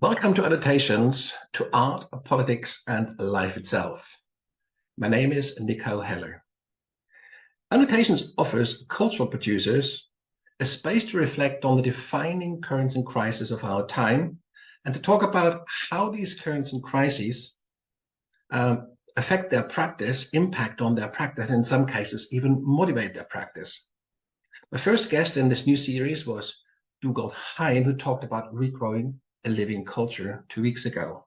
Welcome to Annotations to Art, Politics and Life Itself. My name is Nico Heller. Annotations offers cultural producers a space to reflect on the defining currents and crises of our time and to talk about how these currents and crises affect their practice, impact on their practice, and in some cases even motivate their practice. My first guest in this new series was Dugald Hein, who talked about regrowing a living culture 2 weeks ago.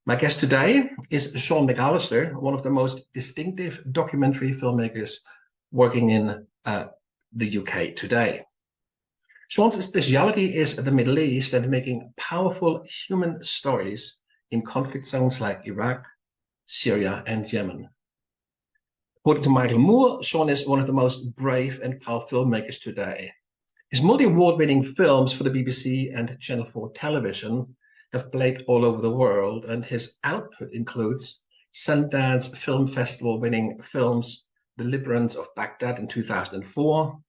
My guest today is Sean McAllister, one of the most distinctive documentary filmmakers working in the UK today. Sean's speciality is the Middle East and making powerful human stories in conflict zones like Iraq, Syria, and Yemen. According to Michael Moore, Sean is one of the most brave and powerful filmmakers today. His multi-award-winning films for the BBC and Channel 4 television have played all over the world, and his output includes Sundance Film Festival winning films The Liberace of Baghdad in 2004,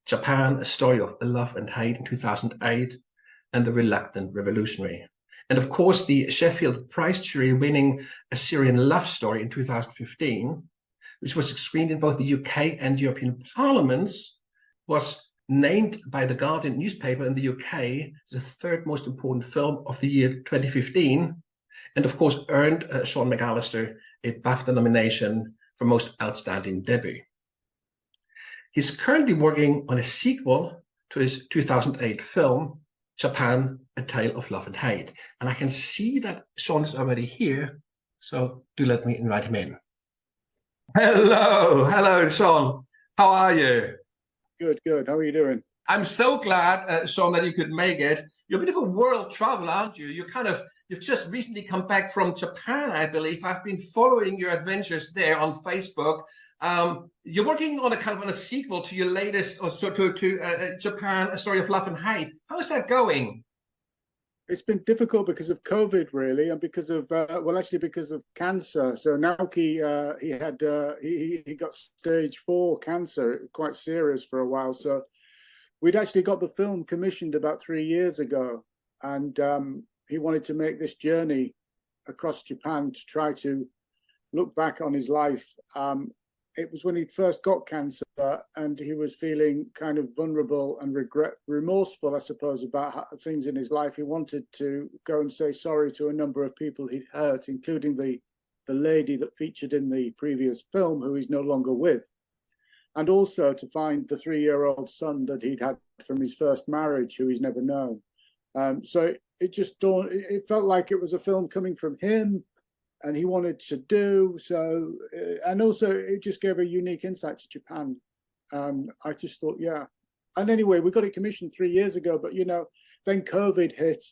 Japan, A Story of Love and Hate in 2008, and The Reluctant Revolutionary. And of course, the Sheffield Prize jury winning A Syrian Love Story in 2015, which was screened in both the UK and European parliaments, was named by the Guardian newspaper in the UK the third most important film of the year 2015, and of course earned Sean McAllister a BAFTA nomination for Most Outstanding Debut. He's currently working on a sequel to his 2008 film, Japan, A Tale of Love and Hate. And I can see that Sean is already here, so do let me invite him in. Hello, Sean. How are you? Good. How are you doing? I'm so glad, Sean, that you could make it. You're a bit of a world traveler, aren't you? You've just recently come back from Japan, I believe. I've been following your adventures there on Facebook. You're working on a sequel to your latest, to Japan, A Story of Love and Hate. How is that going? It's been difficult because of COVID, really, and because of because of cancer. So Naoki, he got stage 4 cancer, quite serious for a while. So we'd actually got the film commissioned about 3 years ago, and he wanted to make this journey across Japan to try to look back on his life. It was when he first got cancer and he was feeling kind of vulnerable and remorseful, I suppose, about things in his life. He wanted to go and say sorry to a number of people he'd hurt, including the lady that featured in the previous film, who he's no longer with, and also to find the 3-year-old son that he'd had from his first marriage, who he's never known. So it just dawned, it felt like it was a film coming from him, and he wanted to do so, and also it just gave a unique insight to Japan. I just thought, yeah. And anyway, we got it commissioned 3 years ago, but then COVID hit,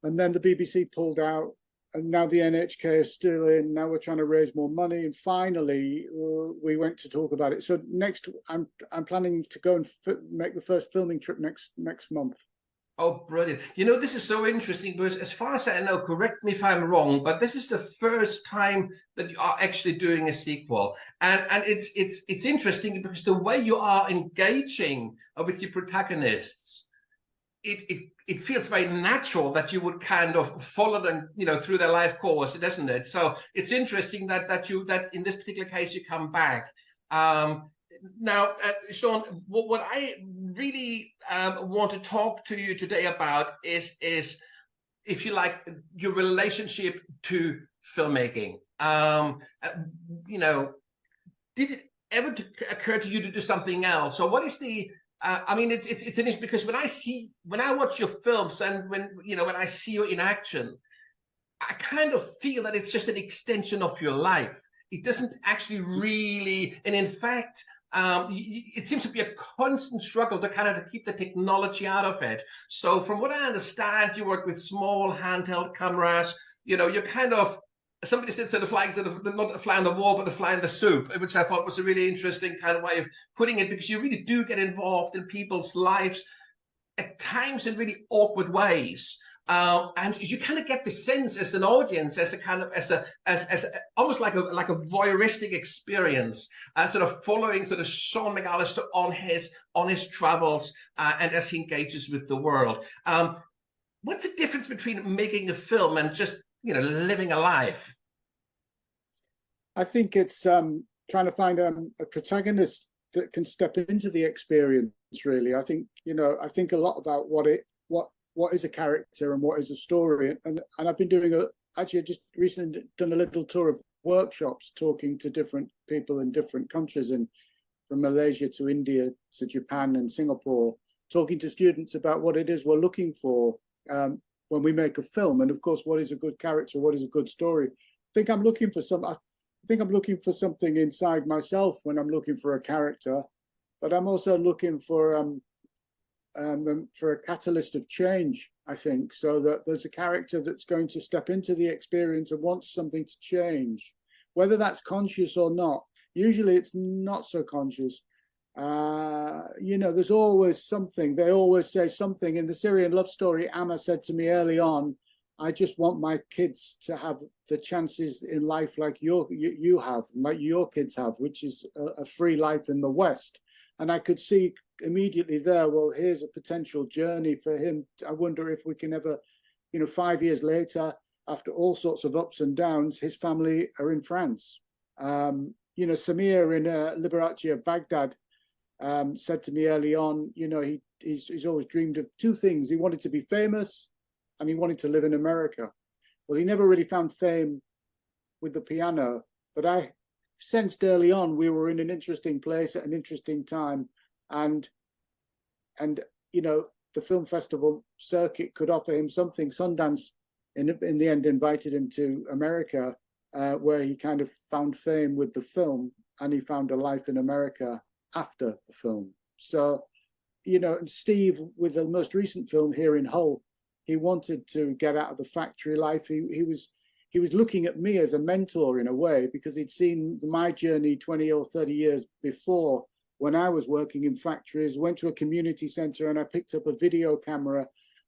and then the BBC pulled out, and now the NHK is still in. Now we're trying to raise more money, and finally we went to talk about it. So next, I'm planning to go and make the first filming trip next month. Oh, brilliant. This is so interesting because as far as I know, correct me if I'm wrong, but this is the first time that you are actually doing a sequel. And it's interesting because the way you are engaging with your protagonists, it feels very natural that you would kind of follow them, through their life course, doesn't it? So it's interesting that in this particular case you come back. Now, Sean, what I really want to talk to you today about is, if you like, your relationship to filmmaking. Did it ever occur to you to do something else, or what is the? It's an issue because when I watch your films and when I see you in action, I kind of feel that it's just an extension of your life. It doesn't actually really, and in fact, it seems to be a constant struggle to keep the technology out of it. So from what I understand, you work with small handheld cameras. You're kind of, somebody said not a fly on the wall, but a fly in the soup, which I thought was a really interesting kind of way of putting it, because you really do get involved in people's lives at times in really awkward ways. And you kind of get the sense as an audience, as almost like a voyeuristic experience, sort of following sort of Sean McAllister on his travels and as he engages with the world. what's the difference between making a film and just, living a life? I think it's trying to find a protagonist that can step into the experience. Really, I think I think a lot about what is a character and what is a story, and I've been doing actually I just recently done a little tour of workshops, talking to different people in different countries, and from Malaysia to India to Japan and Singapore, talking to students about what it is we're looking for when we make a film, and of course, what is a good character, what is a good story. I think I'm looking for something inside myself when I'm looking for a character, but I'm also looking for a catalyst of change, I think, so that there's a character that's going to step into the experience and wants something to change, whether that's conscious or not. Usually it's not so conscious. There's always something. They always say something. In the Syrian Love Story, Amma said to me early on, I just want my kids to have the chances in life like you have, like your kids have, which is a free life in the West. And I could see immediately there, well, here's a potential journey for him. I wonder if we can ever, 5 years later, after all sorts of ups and downs, his family are in France. Samir in Liberace of Baghdad said to me early on, he's always dreamed of two things. He wanted to be famous and he wanted to live in America. Well, he never really found fame with the piano, but I sensed early on we were in an interesting place at an interesting time, and the film festival circuit could offer him something. Sundance in the end invited him to America, where he kind of found fame with the film, and he found a life in America after the film. So and Steve, with the most recent film here in Hull, he wanted to get out of the factory life. He was looking at me as a mentor in a way, because he'd seen my journey 20 or 30 years before, when I was working in factories, went to a community center and I picked up a video camera.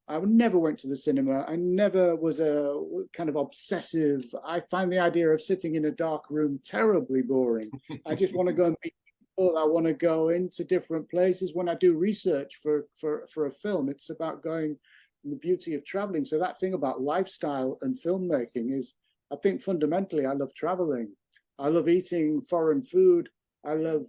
I never went to the cinema. I never was a kind of obsessive. I find the idea of sitting in a dark room terribly boring. I just want to go and meet people. I want to go into different places. When I do research for a film, it's about going, the beauty of traveling. So that thing about lifestyle and filmmaking is, I think fundamentally, I love traveling. I love eating foreign food. I love,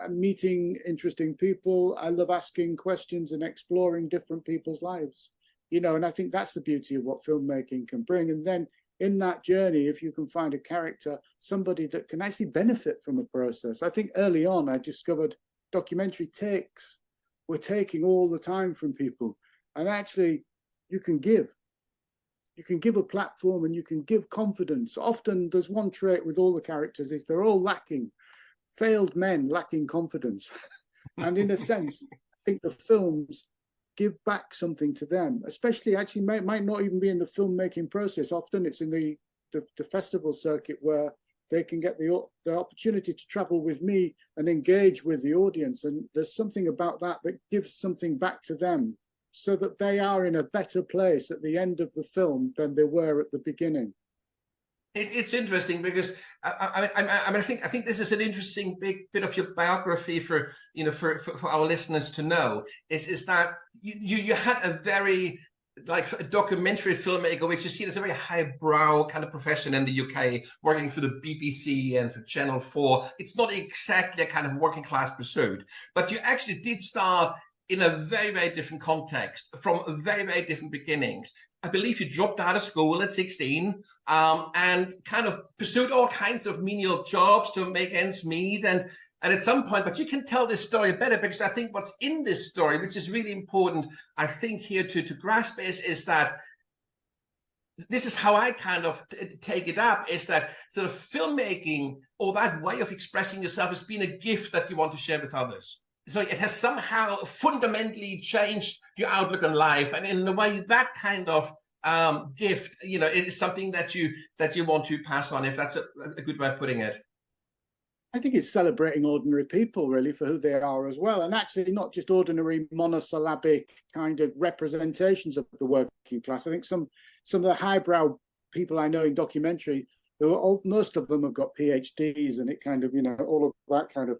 meeting interesting people. I love asking questions and exploring different people's lives, and I think that's the beauty of what filmmaking can bring. And then in that journey, if you can find a character, somebody that can actually benefit from the process. I think early on, I discovered documentary takes were taking all the time from people. And actually, you can give a platform and you can give confidence. Often there's one trait with all the characters, is they're all lacking, failed men lacking confidence. And in a sense, I think the films give back something to them, especially actually might not even be in the filmmaking process. Often it's in the festival circuit, where they can get the opportunity to travel with me and engage with the audience. And there's something about that gives something back to them, so that they are in a better place at the end of the film than they were at the beginning. It's interesting because I think this is an interesting big bit of your biography for our listeners to know, is that you had a very, like, a documentary filmmaker, which you see as a very highbrow kind of profession in the UK, working for the BBC and for Channel 4. It's not exactly a kind of working class pursuit, but you actually did start in a very, very different context, from very, very different beginnings. I believe you dropped out of school at 16 and kind of pursued all kinds of menial jobs to make ends meet. And at some point, but you can tell this story better, because I think what's in this story, which is really important, I think here to grasp, is that this is how I kind of take it up, is that sort of filmmaking, or that way of expressing yourself, has been a gift that you want to share with others. So it has somehow fundamentally changed your outlook on life, and in a way, that kind of gift, is something that you want to pass on, if that's a good way of putting it. I think it's celebrating ordinary people, really, for who they are as well, and actually not just ordinary monosyllabic kind of representations of the working class. I think some of the highbrow people I know in documentary, most of them have got PhDs, and it kind of, all of that kind of.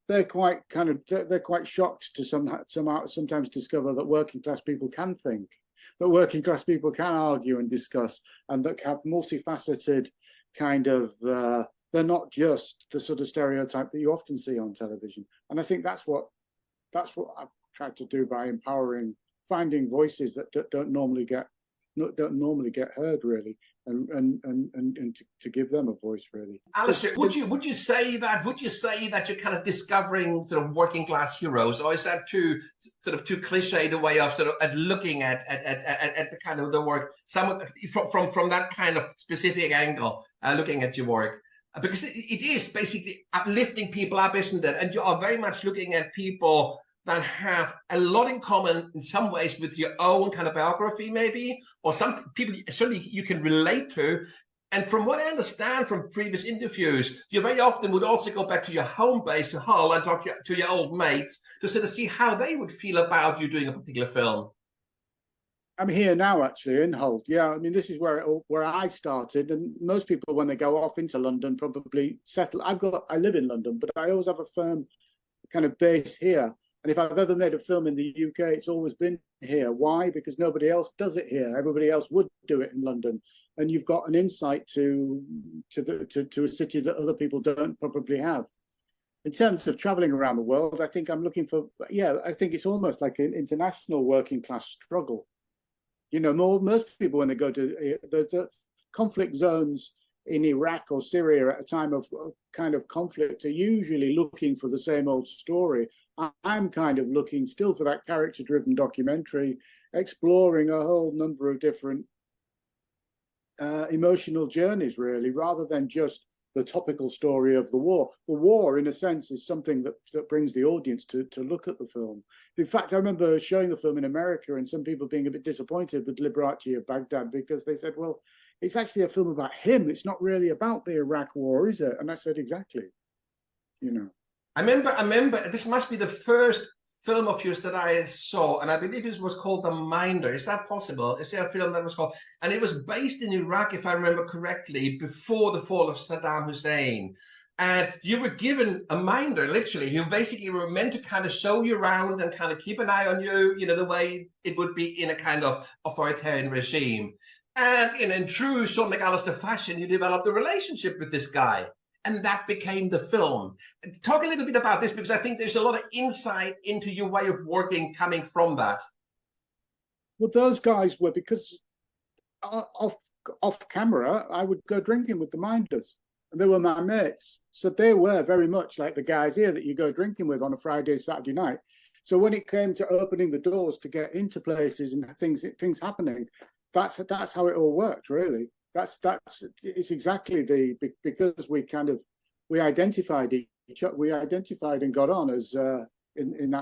They're quite shocked to sometimes discover that working class people can think. that working class people can argue and discuss, and that have multifaceted kind of, they're not just the sort of stereotype that you often see on television. And I think that's what I've tried to do by empowering, finding voices that don't normally get heard, really, and to give them a voice, really. Alistair, would you say that you're kind of discovering sort of working class heroes, or is that too cliched a way of sort of looking at the kind of the work, some from that kind of specific angle, looking at your work? Because it is basically uplifting people up, isn't it? And you are very much looking at people that have a lot in common in some ways with your own kind of biography, maybe, or some people certainly you can relate to. And from what I understand from previous interviews, you very often would also go back to your home base, to Hull, and talk to your old mates to sort of see how they would feel about you doing a particular film. I'm here now, actually, in Hull. Yeah, I mean, this is where I started, and most people, when they go off into London, probably settle. I live in London, but I always have a firm kind of base here. And if I've ever made a film in the UK, it's always been here. Why? Because nobody else does it here. Everybody else would do it in London, and you've got an insight to a city that other people don't probably have. In terms of traveling around the world, I think I'm looking for. Yeah, I think it's almost like an international working class struggle. You know, most people, when they go to the conflict zones in Iraq or Syria at a time of kind of conflict, are usually looking for the same old story. I'm kind of looking still for that character-driven documentary, exploring a whole number of different emotional journeys, really, rather than just the topical story of the war. The war, in a sense, is something that brings the audience to look at the film. In fact, I remember showing the film in America and some people being a bit disappointed with Liberace of Baghdad, because they said, well, it's actually a film about him. It's not really about the Iraq war, is it? And I said, exactly. You know. I remember this must be the first film of yours that I saw, and I believe it was called The Minder. Is that possible? Is there a film that was called? And it was based in Iraq, if I remember correctly, before the fall of Saddam Hussein. And you were given a minder, literally. You basically were meant to kind of show you around and kind of keep an eye on you, you know, the way it would be in a kind of authoritarian regime. And in true Sean McAllister fashion, you developed a relationship with this guy. And that became the film. Talk a little bit about this, because I think there's a lot of insight into your way of working coming from that. Well, those guys were, because off camera, I would go drinking with the Minders, and they were my mates. So they were very much like the guys here that you go drinking with on a Friday, Saturday night. So when it came to opening the doors to get into places and things happening, that's how it all worked, really. It's exactly because we identified each other, we identified and got on as in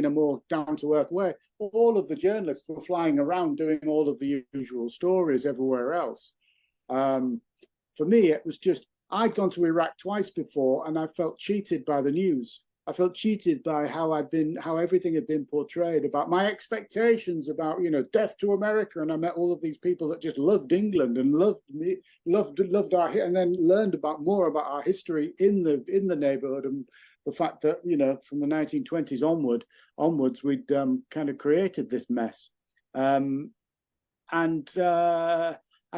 a more down-to-earth way. All of the journalists were flying around doing all of the usual stories everywhere else. For me, it was just, I'd gone to Iraq twice before, and I felt cheated by the news. I felt cheated by how everything had been portrayed, about my expectations about, you know, death to America. And I met all of these people that just loved England and loved me, loved our, and then learned more about our history in the neighborhood, and the fact that, you know, from the 1920s onwards, we'd kind of created this mess. And I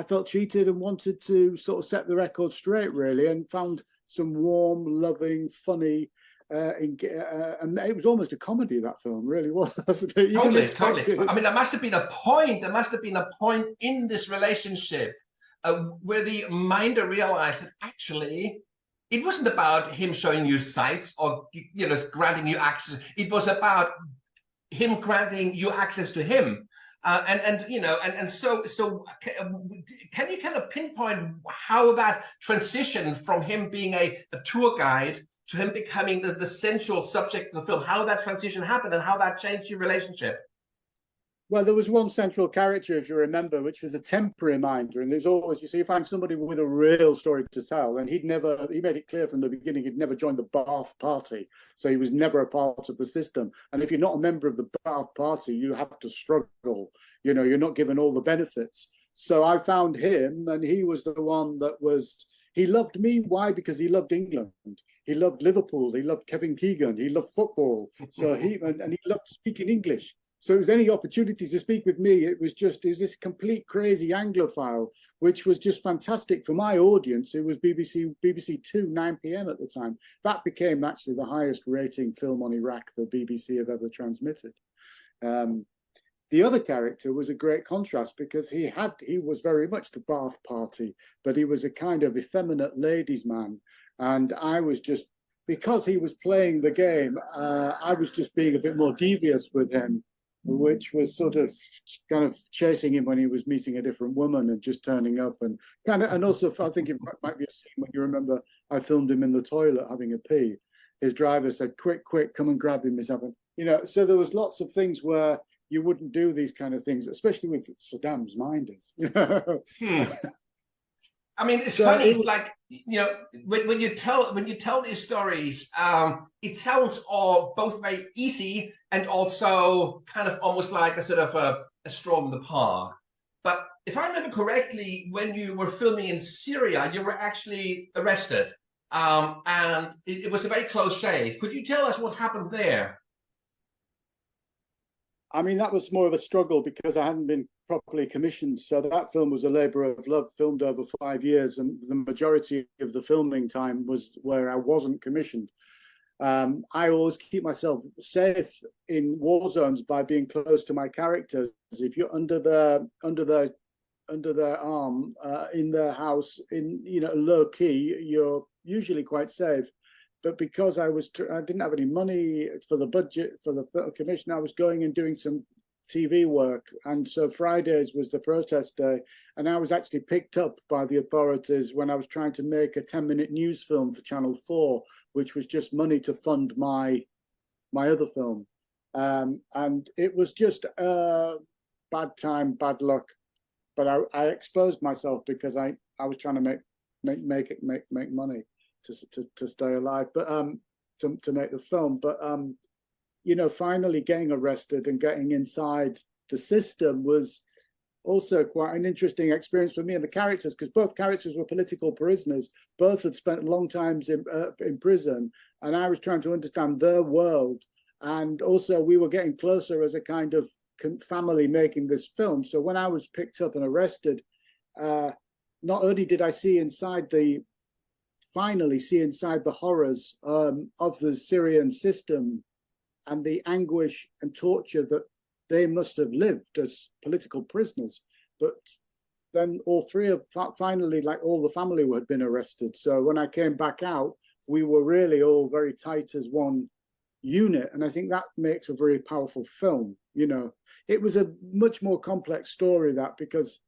felt cheated and wanted to sort of set the record straight, really, and found some warm, loving, funny. And it was almost a comedy, that film, really was. Totally. I mean, there must have been a point. There must have been a point in this relationship where the Minder realized that actually it wasn't about him showing you sights or, you know, granting you access. It was about him granting you access to him. So can you kind of pinpoint how that transition from him being a tour guide to him becoming the central subject of the film, how that transition happened and how that changed your relationship? Well, there was one central character, if you remember, which was a temporary Minder. And there's always, you find somebody with a real story to tell. And he made it clear from the beginning, he'd never joined the Ba'ath Party. So he was never a part of the system. And if you're not a member of the Ba'ath Party, you have to struggle. You know, you're not given all the benefits. So I found him, and he was the one that was, he loved me. Why? Because he loved England. He loved Liverpool. He loved Kevin Keegan. He loved football. So he loved speaking English. So it was any opportunity to speak with me. It was this complete crazy Anglophile, which was just fantastic for my audience. It was BBC Two, 9 p.m. at the time. That became actually the highest rating film on Iraq the BBC have ever transmitted. The other character was a great contrast because he was very much the Bath Party, but he was a kind of effeminate ladies' man. And I was just, because he was playing the game, I was just being a bit more devious with him, which was sort of kind of chasing him when he was meeting a different woman and just turning up and also I think it might be a scene when you remember I filmed him in the toilet having a pee. His driver said, quick, come and grab him, Miss Evan. You know, so there was lots of things where you wouldn't do these kind of things, especially with Saddam's minders. You know? I mean, it's funny. It's like, you know, when you tell these stories, it sounds all both very easy and also kind of almost like a sort of a stroll in the park. But if I remember correctly, when you were filming in Syria, you were actually arrested, and it was a very close shave. Could you tell us what happened there? I mean, that was more of a struggle because I hadn't been properly commissioned. So that film was a labor of love, filmed over 5 years, and the majority of the filming time was where I wasn't commissioned. I always keep myself safe in war zones by being close to my characters. If you're under their arm, in their house, in low key, you're usually quite safe. But because I didn't have any money for the budget for the commission, I was going and doing some TV work. And so Fridays was the protest day. And I was actually picked up by the authorities when I was trying to make a 10-minute news film for Channel 4, which was just money to fund my other film. And it was just bad time, bad luck. But I exposed myself because I was trying to make money to stay alive, but to make the film. But finally getting arrested and getting inside the system was also quite an interesting experience for me and the characters, because both characters were political prisoners. Both had spent long times in prison, and I was trying to understand their world. And also we were getting closer as a kind of family making this film. So when I was picked up and arrested, not only did I finally see inside the horrors of the Syrian system and the anguish and torture that they must have lived as political prisoners. But then finally, like all the family had been arrested. So when I came back out, we were really all very tight as one unit. And I think that makes a very powerful film. It was a much more complex story because,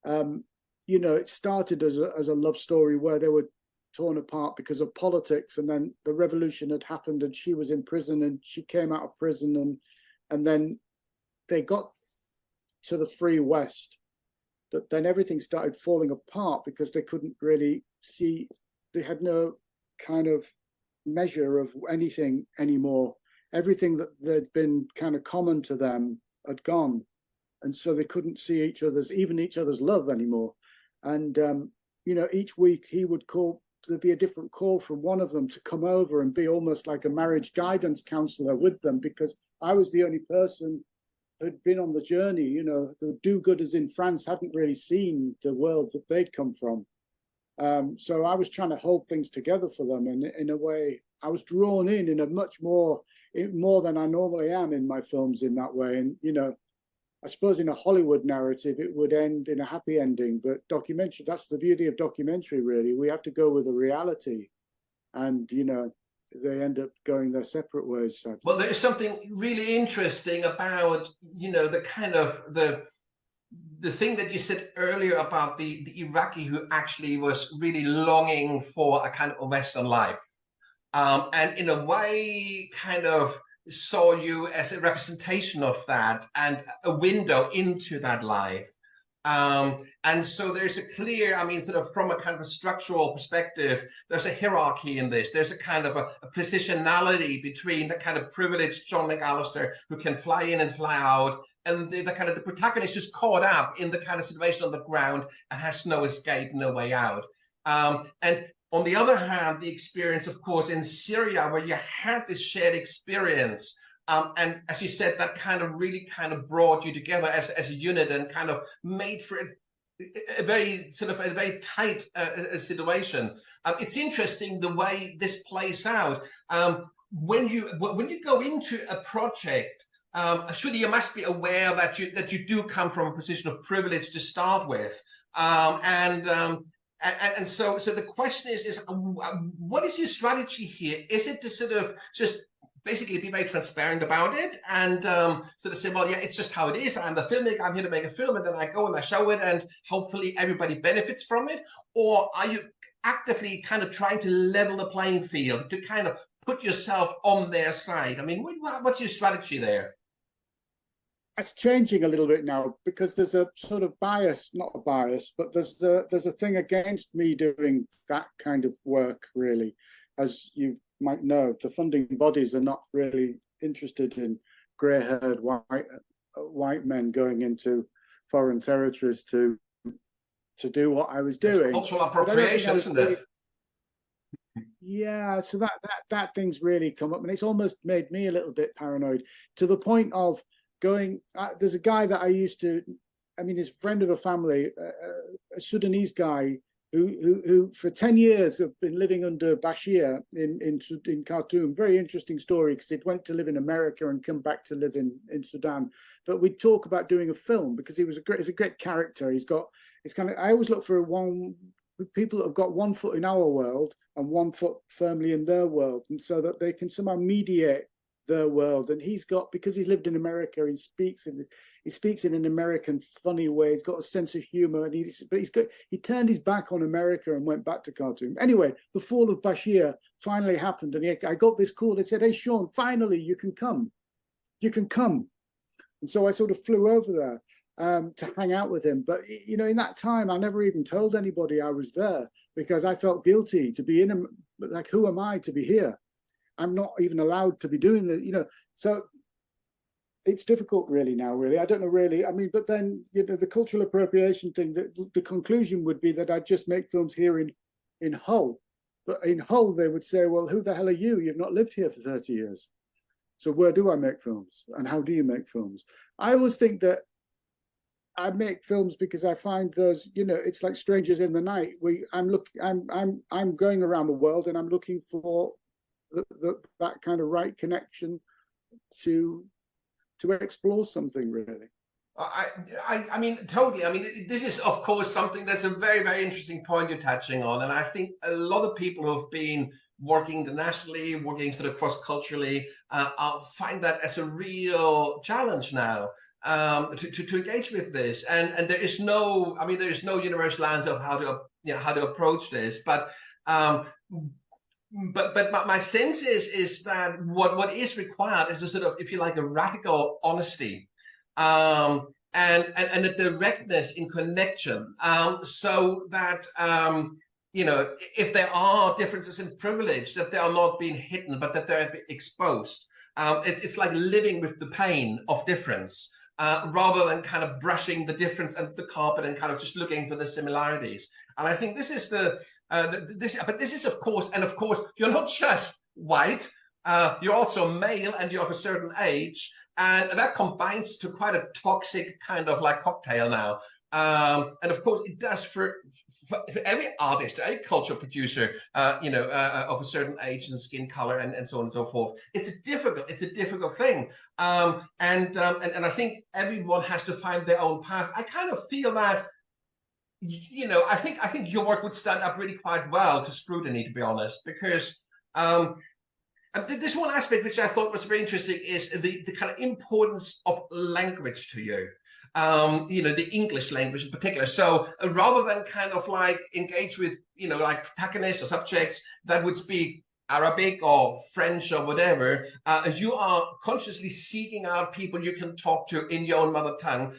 it started as a love story where they were torn apart because of politics, and then the revolution had happened and she was in prison and she came out of prison, and then they got to the free West, but then everything started falling apart because they couldn't really see, they had no kind of measure of anything anymore. Everything that had been kind of common to them had gone, and so they couldn't see each other's love anymore. And each week he would call, there'd be a different call from one of them to come over and be almost like a marriage guidance counselor with them, because I was the only person who'd been on the journey. The do-gooders in France hadn't really seen the world that they'd come from. So I was trying to hold things together for them, and in a way I was drawn in a much more than I normally am in my films in that way. And I suppose in a Hollywood narrative, it would end in a happy ending, but documentary, that's the beauty of documentary, really. We have to go with a reality, and, they end up going their separate ways. Sadly. Well, there is something really interesting about, the kind of the thing that you said earlier about the Iraqi who actually was really longing for a kind of Western life. And in a way, kind of saw you as a representation of that and a window into that life. And so there's a clear, sort of from a kind of a structural perspective, there's a hierarchy in this. There's a kind of a positionality between the kind of privileged John McAllister who can fly in and fly out, and the kind of the protagonist who's caught up in the kind of situation on the ground and has no escape, no way out. And on the other hand, the experience, of course, in Syria, where you had this shared experience And as you said, that kind of really kind of brought you together as a unit and kind of made for a very sort of a very tight situation. It's interesting the way this plays out. When you go into a project, surely you must be aware that you do come from a position of privilege to start with, and so the question is what is your strategy here? Is it to sort of just basically be very transparent about it and sort of say, well, yeah, it's just how it is. I'm the filmmaker, I'm here to make a film, and then I go and I show it and hopefully everybody benefits from it? Or are you actively kind of trying to level the playing field, to kind of put yourself on their side? I mean, what's your strategy there? It's changing a little bit now because there's a sort of bias, not a bias, but there's a thing against me doing that kind of work, really. As you might know, the funding bodies are not really interested in grey-haired white men going into foreign territories to do what I was doing. It's cultural appropriation, isn't it? Yeah, so that thing's really come up, and it's almost made me a little bit paranoid, to the point of going, there's a guy that I used to, I mean, he's a friend of a family, a Sudanese guy who for 10 years have been living under Bashir in Khartoum. Very interesting story, because he went to live in America and come back to live in Sudan. But we talk about doing a film because he's a great character. It's kind of, I always look for people that have got 1 foot in our world and 1 foot firmly in their world, and so that they can somehow mediate their world. And he's got, because he's lived in America, he speaks in an American funny way. He's got a sense of humor, and he turned his back on America and went back to Khartoum. Anyway, the fall of Bashir finally happened, and I got this call. They said, "Hey, Sean, finally you can come. And so I sort of flew over there to hang out with him. But in that time, I never even told anybody I was there, because I felt guilty to be in him. Like, who am I to be here? I'm not even allowed to be doing the, so it's difficult really now, really. I don't know really. I mean, but then, the cultural appropriation thing, the conclusion would be that I'd just make films here in Hull. But in Hull, they would say, well, who the hell are you? You've not lived here for 30 years. So where do I make films? And how do you make films? I always think that I make films because I find those, it's like strangers in the night. I'm going around the world, and I'm looking for that kind of right connection to explore something, really. I mean, totally. I mean, this is, of course, something that's a very, very interesting point you're touching on. And I think a lot of people who have been working internationally, working sort of cross-culturally, find that as a real challenge now, to engage with this. And there is no universal answer of how to approach this. But my sense is that what is required is a sort of, if you like, a radical honesty, and a directness in connection, so that if there are differences in privilege, that they are not being hidden, but that they're exposed. It's like living with the pain of difference, rather than kind of brushing the difference under the carpet and kind of just looking for the similarities. And I think this is but this is, of course, you're not just white, you're also male, and you're of a certain age, and that combines to quite a toxic kind of like cocktail now. And of course, it does for every artist, every cultural producer, of a certain age and skin color and so on and so forth. It's a difficult thing. And I think everyone has to find their own path. I kind of feel that, I think your work would stand up really quite well to scrutiny, to be honest, because this one aspect which I thought was very interesting is the kind of importance of language to you. The English language in particular. So rather than kind of like engage with, like protagonists or subjects that would speak Arabic or French or whatever, you are consciously seeking out people you can talk to in your own mother tongue,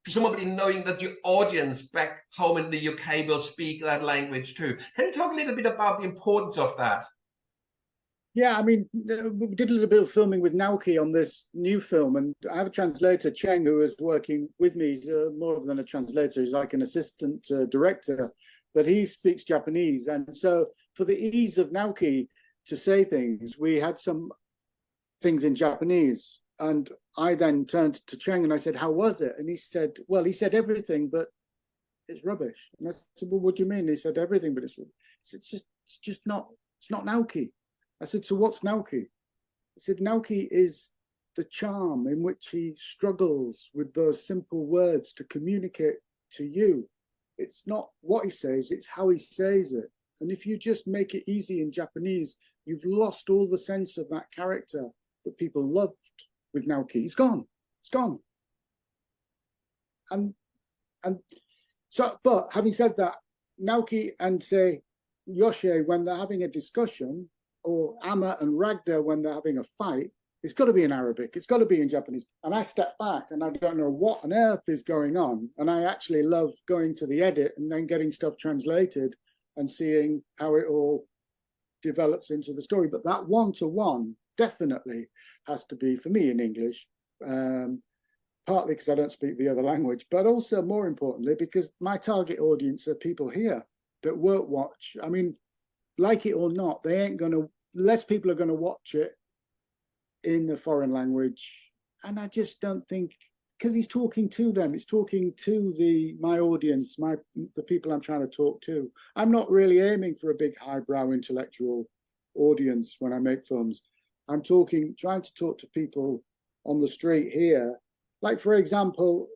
presumably knowing that your audience back home in the UK will speak that language too. Can you talk a little bit about the importance of that? Yeah, I mean, we did a little bit of filming with Naoki on this new film, and I have a translator, Cheng, who is working with me. He's more than a translator, he's like an assistant director, but he speaks Japanese. And so for the ease of Naoki to say things, we had some things in Japanese. And I then turned to Cheng and I said, how was it? And he said, well, he said everything, but it's rubbish. And I said, well, what do you mean? He said everything, but it's not Naoki. I said, so what's Naoki? He said, Naoki is the charm in which he struggles with those simple words to communicate to you. It's not what he says, it's how he says it. And if you just make it easy in Japanese, you've lost all the sense of that character that people loved with Naoki. He's gone. It's gone. And so, but having said that, Naoki and say Yoshe, when they're having a discussion, or Amma and Ragda when they're having a fight, it's got to be in Arabic. It's got to be in Japanese. And I step back and I don't know what on earth is going on. And I actually love going to the edit and then getting stuff translated and seeing how it all develops into the story. But that one-to-one definitely has to be, for me, in English, partly because I don't speak the other language, but also more importantly, because my target audience are people here that won't watch. I mean, like it or not, they ain't going to, less people are going to watch it in a foreign language. And I just don't think, because he's talking to them, he's talking to my audience, the people I'm trying to talk to. I'm not really aiming for a big highbrow intellectual audience when I make films. I'm trying to talk to people on the street here. Like, for example,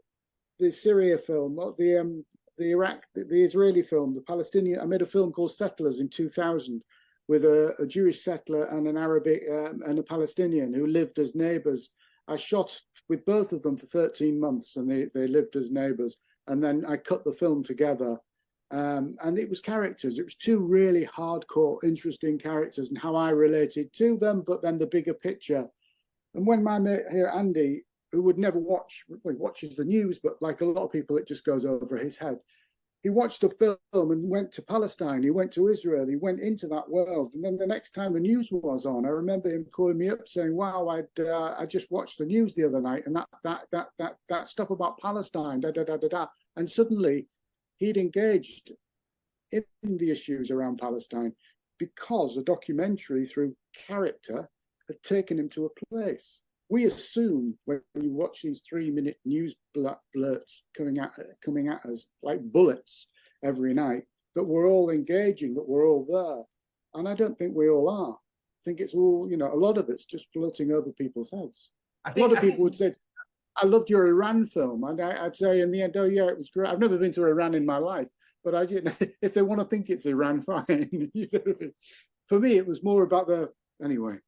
the Syria film, the Israeli film, the Palestinian. I made a film called Settlers in 2000 with a Jewish settler and an Arabic and a Palestinian who lived as neighbors. I shot with both of them for 13 months and they lived as neighbors. And then I cut the film together. And it was characters. It was two really hardcore, interesting characters and how I related to them, but then the bigger picture. And when my mate here, Andy, who would never watch, well, he watches the news, but like a lot of people, it just goes over his head. He watched the film and went to Palestine. He went to Israel. He went into that world. And then the next time the news was on, I remember him calling me up saying, "Wow, I just watched the news the other night, and that stuff about Palestine, da da da da da." And suddenly, he'd engaged in the issues around Palestine because a documentary through character had taken him to a place. We assume when you watch these 3-minute news blurts coming at us like bullets every night, that we're all engaging, that we're all there. And I don't think we all are. I think it's all, a lot of it's just floating over people's heads. A lot of people would say, "I loved your Iran film." And I'd say in the end, "Oh yeah, it was great. I've never been to Iran in my life, but I didn't." If they want to think it's Iran, fine. For me, it was more about anyway.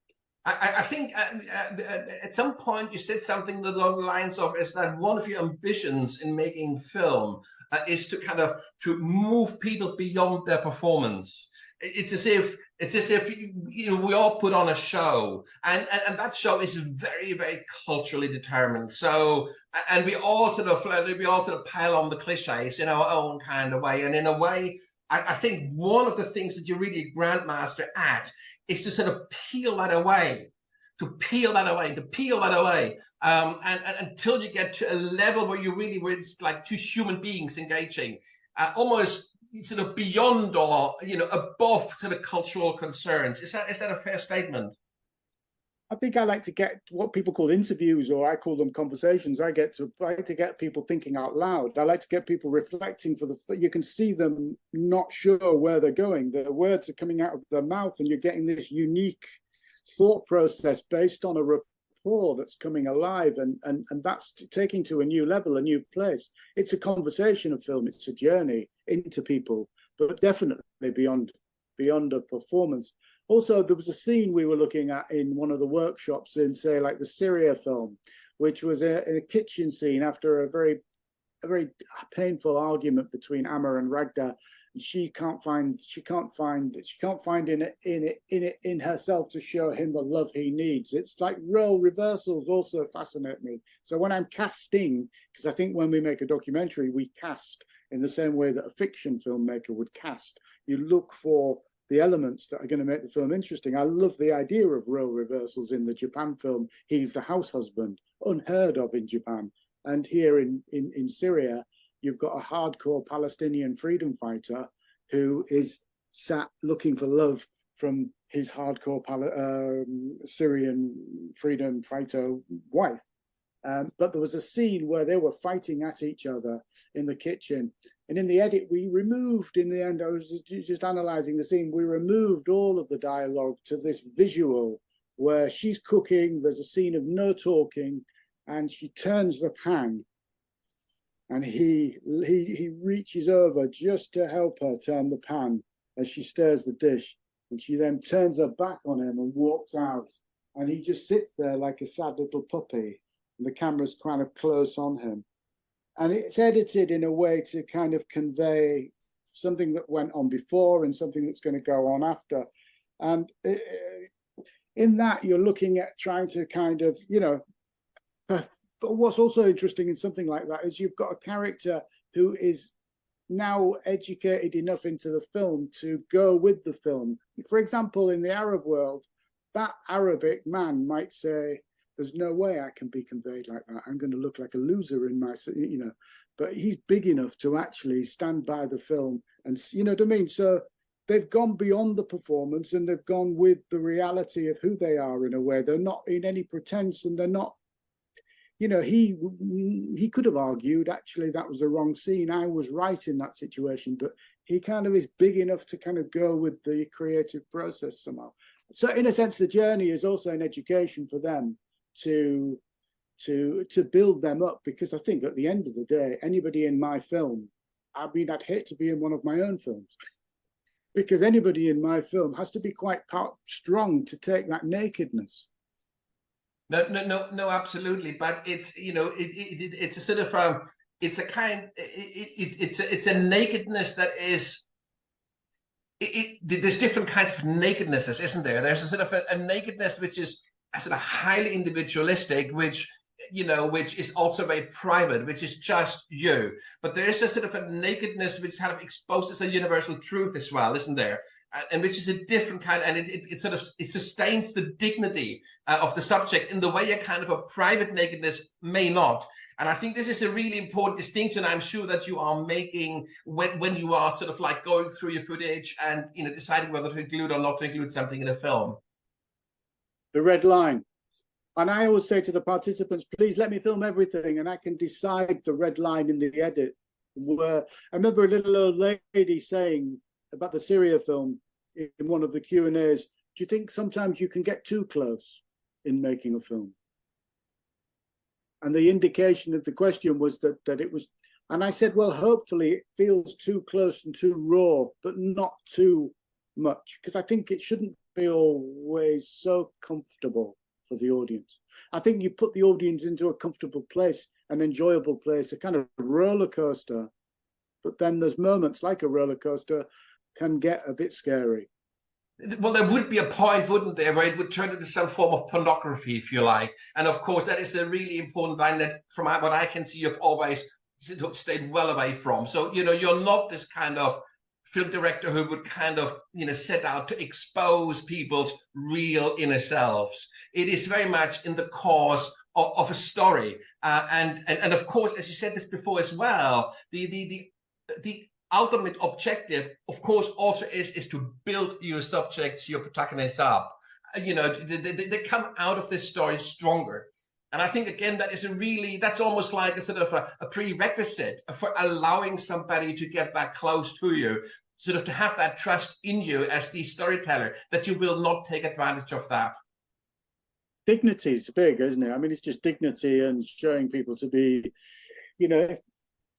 I think at some point you said something along the lines of is that one of your ambitions in making film is to kind of to move people beyond their performance. It's as if we all put on a show, and that show is very, very culturally determined. So and we all sort of pile on the cliches in our own kind of way, and in a way, I think one of the things that you're really a grandmaster at is to sort of peel that away, and until you get to a level where where it's like two human beings engaging, almost sort of beyond or above sort of cultural concerns. Is that a fair statement? I think I like to get what people call interviews, or I call them conversations. I like to get people thinking out loud. I like to get people reflecting you can see them not sure where they're going. The words are coming out of their mouth and you're getting this unique thought process based on a rapport that's coming alive, and that's taking to a new level, a new place. It's a conversation of film. It's a journey into people, but definitely beyond a performance. Also, there was a scene we were looking at in one of the workshops in, say, like the Syria film, which was a kitchen scene after a very painful argument between Amma and Ragda. And she can't find in herself to show him the love he needs. It's like role reversals also fascinate me. So when I'm casting, because I think when we make a documentary, we cast in the same way that a fiction filmmaker would cast. You look for the elements that are going to make the film interesting. I love the idea of role reversals in the Japan film. He's the house husband, unheard of in Japan. And here in Syria, you've got a hardcore Palestinian freedom fighter who is sat looking for love from his hardcore Syrian freedom fighter wife. But there was a scene where they were fighting at each other in the kitchen. And in the edit, we removed, in the end, I was just analysing the scene, we removed all of the dialogue to this visual where she's cooking, there's a scene of no talking, and she turns the pan. And he reaches over just to help her turn the pan as she stirs the dish. And she then turns her back on him and walks out. And he just sits there like a sad little puppy. And the camera's kind of close on him. And it's edited in a way to kind of convey something that went on before and something that's going to go on after. And in that, you're looking at trying to kind of, you know, what's also interesting in something like that is you've got a character who is now educated enough into the film to go with the film. For example, in the Arab world, that Arabic man might say, there's no way I can be conveyed like that. I'm going to look like a loser in my, you know, but he's big enough to actually stand by the film and, you know what I mean? So they've gone beyond the performance and they've gone with the reality of who they are in a way. They're not in any pretense and they're not, you know, he could have argued, actually, that was the wrong scene. I was right in that situation, but he kind of is big enough to kind of go with the creative process somehow. So in a sense, the journey is also an education for them to build them up, because I think at the end of the day, anybody in my film, I mean, I'd hate to be in one of my own films, because anybody in my film has to be quite strong to take that nakedness. No, absolutely. But it's, you know, it's a sort of it's a kind, it's a nakedness that is. There's different kinds of nakednesses, isn't there? There's a sort of a nakedness which is sort of highly individualistic, which, you know, which is also very private, which is just you. But there is a sort of a nakedness which kind of exposes a universal truth as well, isn't there? And which is a different kind, and it sort of, it sustains the dignity of the subject in the way a kind of a private nakedness may not. And I think this is a really important distinction, I'm sure, that you are making when you are sort of like going through your footage and, you know, deciding whether to include or not to include something in a film. The red line. And I always say to the participants, please let me film everything and I can decide the red line in the edit. Where I remember a little old lady saying about the Syria film in one of the Q&As, do you think sometimes you can get too close in making a film? And the indication of the question was that it was, and I said, well, hopefully it feels too close and too raw, but not too much, because I think it shouldn't be always so comfortable for the audience. I think you put the audience into a comfortable place, an enjoyable place, a kind of roller coaster, but then there's moments like a roller coaster can get a bit scary. Well, there would be a point, wouldn't there, where it would turn into some form of pornography, if you like. And of course, that is a really important line that, from what I can see, you've always stayed well away from. So, you know, you're not this kind of film director who would kind of, you know, set out to expose people's real inner selves. It is very much in the cause of a story. And of course, as you said this before as well, the ultimate objective, of course, also is to build your subjects, your protagonists up. You know, they come out of this story stronger. And I think, again, that is that's almost like a sort of a prerequisite for allowing somebody to get that close to you, sort of to have that trust in you as the storyteller, that you will not take advantage of that. Dignity is big, isn't it? I mean, it's just dignity and showing people to be, you know,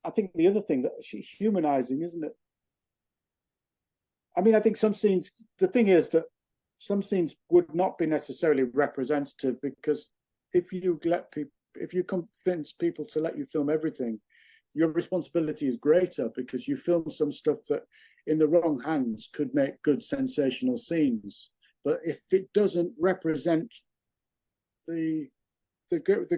I think the other thing that she's humanizing, isn't it? I mean, I think some scenes, the thing is that some scenes would not be necessarily representative, because if you convince people to let you film everything, your responsibility is greater, because you film some stuff that in the wrong hands could make good sensational scenes. But if it doesn't represent the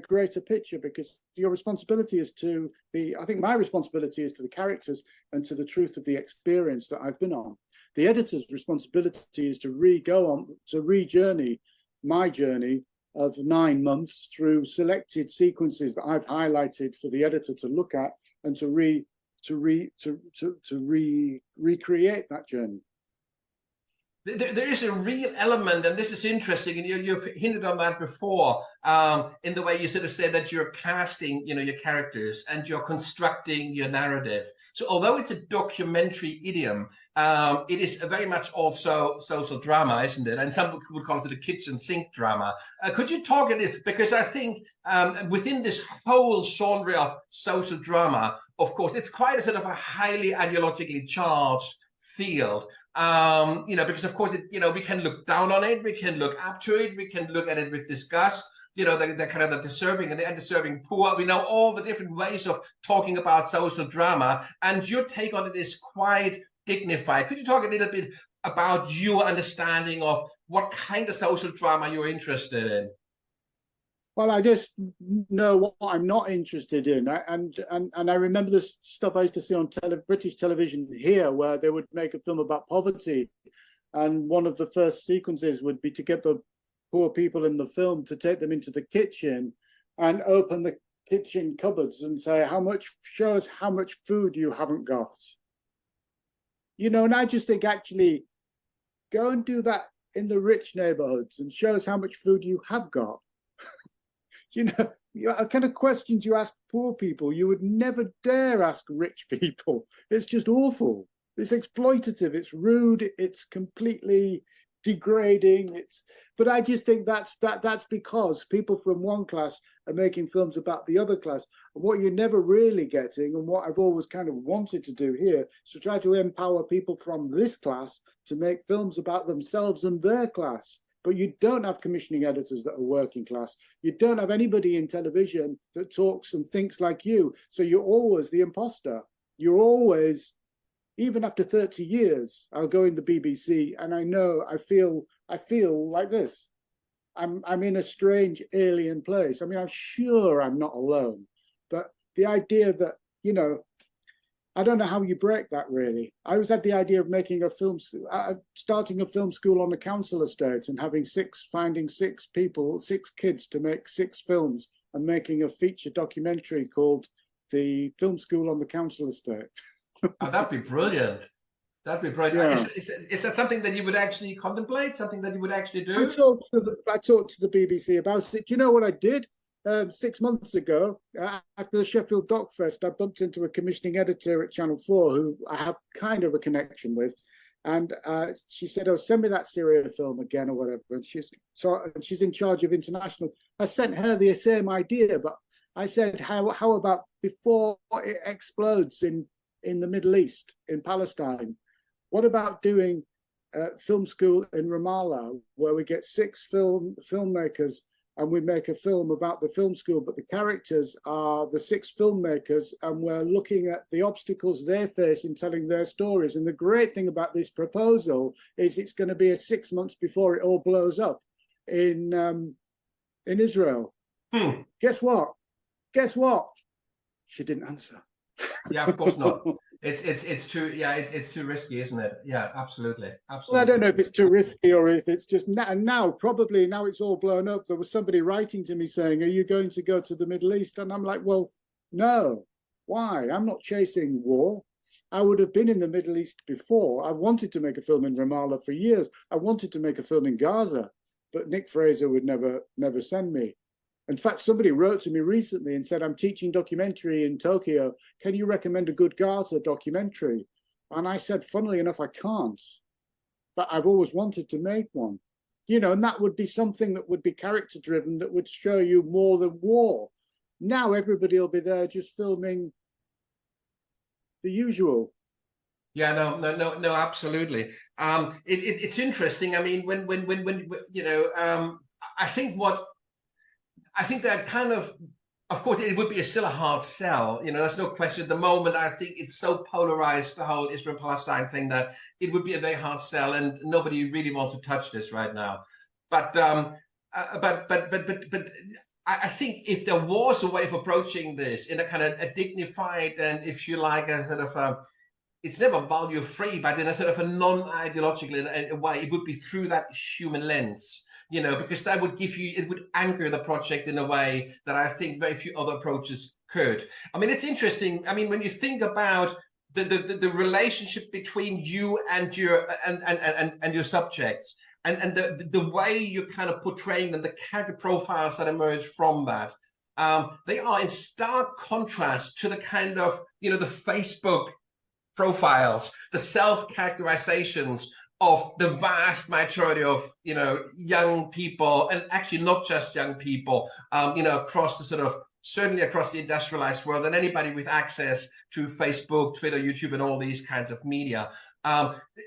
greater picture, because your responsibility is to I think my responsibility is to the characters and to the truth of the experience that I've been on. The editor's responsibility is to re-journey my journey of 9 months through selected sequences that I've highlighted for the editor to look at and to recreate that journey. there is a real element, and this is interesting, and you've hinted on that before, in the way you sort of said that you're casting, your characters and you're constructing your narrative. So although it's a documentary idiom, it is very much also social drama, isn't it? And some would call it a kitchen sink drama. Could you talk a little, because I think within this whole genre of social drama, of course, it's quite a sort of a highly ideologically charged field. Because of course, we can look down on it, we can look up to it, we can look at it with disgust. The kind of the deserving and the undeserving poor. We know all the different ways of talking about social drama, and your take on it is quite dignified. Could you talk a little bit about your understanding of what kind of social drama you're interested in? Well, I just know what I'm not interested in, and I remember the stuff I used to see on British television here, where they would make a film about poverty, and one of the first sequences would be to get the poor people in the film to take them into the kitchen and open the kitchen cupboards and say, show us how much food you haven't got. And I just think, actually, go and do that in the rich neighborhoods and show us how much food you have got. Kind of questions you ask poor people, you would never dare ask rich people. It's just awful. It's exploitative. It's rude. It's completely degrading. But I just think that's because people from one class are making films about the other class. And what you're never really getting, and what I've always kind of wanted to do here, is to try to empower people from this class to make films about themselves and their class. But you don't have commissioning editors that are working class. You don't have anybody in television that talks and thinks like you. So you're always the imposter. You're always, even after 30 years, I'll go in the BBC and I feel like this. I'm in a strange alien place. I mean, I'm sure I'm not alone. But the idea that, I don't know how you break that, really. I always had the idea of making a film, starting a film school on a council estate and finding six kids to make 6 films and making a feature documentary called The Film School on the Council Estate. Oh, that'd be brilliant. That'd be brilliant. Yeah. Is that something that you would actually contemplate? Something that you would actually do? I talked to the BBC about it. Do you know what I did? 6 months ago, after the Sheffield Doc Fest, I bumped into a commissioning editor at Channel 4 who I have kind of a connection with. And she said, "Oh, send me that Syria film again," or whatever. And she's in charge of international. I sent her the same idea, but I said, how about before it explodes in the Middle East, in Palestine, what about doing a film school in Ramallah, where we get 6 filmmakers and we make a film about the film school, but the characters are the 6 filmmakers, and we're looking at the obstacles they face in telling their stories. And the great thing about this proposal is it's going to be 6 months before it all blows up in Israel. Guess what? She didn't answer. Yeah, of course not. It's too risky, isn't it? Yeah, absolutely. Well, I don't know if it's too risky or if it's just now it's all blown up. There was somebody writing to me saying, "Are you going to go to the Middle East?" And I'm like, well, no. Why? I'm not chasing war. I would have been in the Middle East before. I wanted to make a film in Ramallah for years. I wanted to make a film in Gaza, but Nick Fraser would never send me. In fact, somebody wrote to me recently and said, "I'm teaching documentary in Tokyo. Can you recommend a good Gaza documentary?" And I said, funnily enough, I can't. But I've always wanted to make one. And that would be something that would be character-driven, that would show you more than war. Now everybody will be there just filming the usual. Yeah, no, absolutely. It's interesting. I mean, when I think that kind of course, it would be still a hard sell. There's no question. At the moment, I think it's so polarized, the whole Israel-Palestine thing, that it would be a very hard sell, and nobody really wants to touch this right now. But I think if there was a way of approaching this in a kind of a dignified and, if you like, a sort of it's never value free, but in a sort of a non-ideological way, it would be through that human lens. Because that would it would anchor the project in a way that I think very few other approaches could. I mean, it's interesting. I mean, when you think about the relationship between you and your subjects, and the way you're kind of portraying them, the character profiles that emerge from that. They are in stark contrast to the kind of, the Facebook profiles, the self-characterizations of the vast majority of, young people, and actually not just young people, across the sort of, certainly across the industrialized world, and anybody with access to Facebook, Twitter, YouTube, and all these kinds of media.